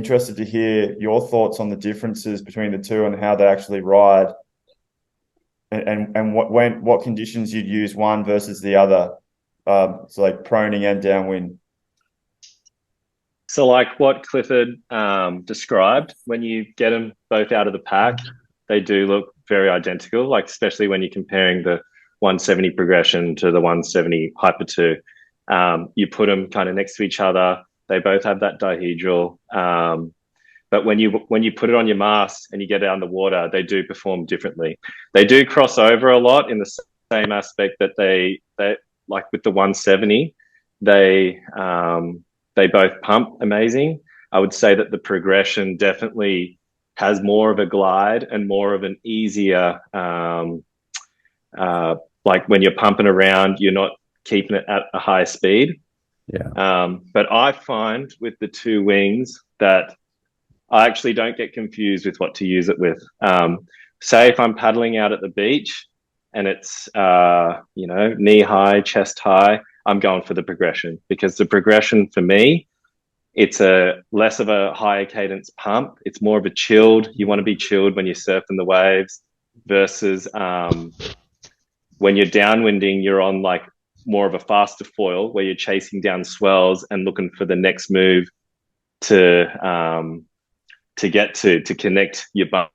interested to hear your thoughts on the differences between the two and how they actually ride, and what conditions you'd use one versus the other. So like proning and downwind. So, like what Clifford described, when you get them both out of the pack, they do look very identical. Like especially when you're comparing the 170 progression to the 170 Hyper 2, you put them kind of next to each other. They both have that dihedral, but when you put it on your mask and you get out in the water, they do perform differently. They do cross over a lot in the same aspect that they like with the 170, they they both pump amazing. I would say that the progression definitely has more of a glide and more of an easier like when you're pumping around, you're not keeping it at a high speed. Yeah. But I find with the two wings that I actually don't get confused with what to use it with. Say if I'm paddling out at the beach and it's knee high, chest high, I'm going for the progression because the progression for me, it's a less of a higher cadence pump. It's more of a chilled. You want to be chilled when you're surfing the waves versus when you're downwinding, you're on like more of a faster foil where you're chasing down swells and looking for the next move to get to connect your bump